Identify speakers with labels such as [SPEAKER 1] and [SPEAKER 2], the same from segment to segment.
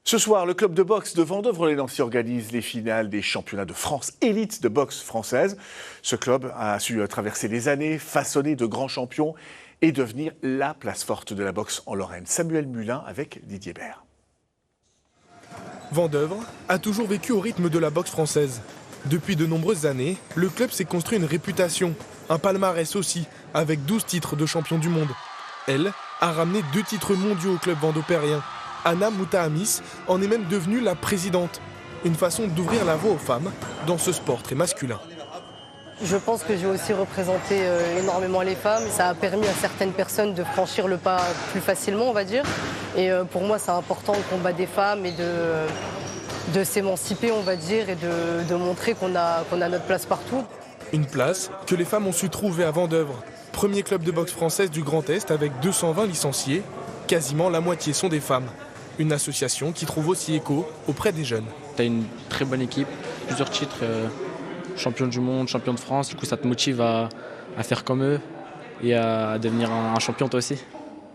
[SPEAKER 1] Ce soir, le club de boxe de Vendeuvre-les-Nancy organise les finales des championnats de France élite de boxe française. Ce club a su traverser les années, façonner de grands champions et devenir la place forte de la boxe en Lorraine. Samuel Mulin avec Didier Bert.
[SPEAKER 2] Vendeuvre a toujours vécu au rythme de la boxe française. Depuis de nombreuses années, le club s'est construit une réputation, un palmarès aussi, avec 12 titres de champion du monde. Elle a ramené 2 titres mondiaux au club vendopérien. Anna Moutahamis en est même devenue la présidente. Une façon d'ouvrir la voie aux femmes dans ce sport très masculin.
[SPEAKER 3] Je pense que j'ai aussi représenté énormément les femmes. Ça a permis à certaines personnes de franchir le pas plus facilement, on va dire. Et pour moi, c'est important le combat des femmes et de s'émanciper, on va dire, et de montrer qu'on a notre place partout.
[SPEAKER 2] Une place que les femmes ont su trouver à Vendeuvre. Premier club de boxe française du Grand Est avec 220 licenciés. Quasiment la moitié sont des femmes. Une association qui trouve aussi écho auprès des jeunes.
[SPEAKER 4] Tu as une très bonne équipe, plusieurs titres, champion du monde, champion de France. Du coup, ça te motive à faire comme eux et à devenir un champion toi aussi.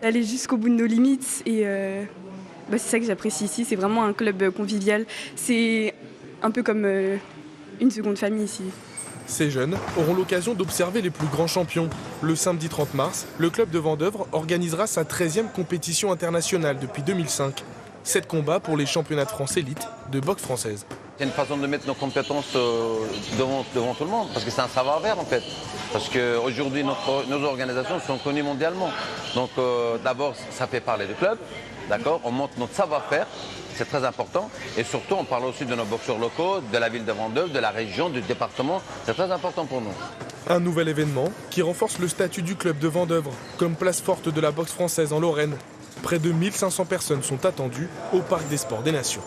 [SPEAKER 5] Aller jusqu'au bout de nos limites et c'est ça que j'apprécie ici. C'est vraiment un club convivial. C'est un peu comme une seconde famille ici.
[SPEAKER 2] Ces jeunes auront l'occasion d'observer les plus grands champions. Le samedi 30 mars, le club de Vendeuvre organisera sa 13e compétition internationale depuis 2005. 7 combats pour les championnats de France élite de boxe française.
[SPEAKER 6] C'est une façon de mettre nos compétences devant tout le monde, parce que c'est un savoir-faire en fait. Parce qu'aujourd'hui, nos organisations sont connues mondialement. Donc d'abord, ça fait parler du club, d'accord ? On montre notre savoir-faire, c'est très important. Et surtout, on parle aussi de nos boxeurs locaux, de la ville de Vendeuvre, de la région, du département. C'est très important pour nous.
[SPEAKER 2] Un nouvel événement qui renforce le statut du club de Vendeuvre comme place forte de la boxe française en Lorraine. Près de 1500 personnes sont attendues au Parc des Sports des Nations.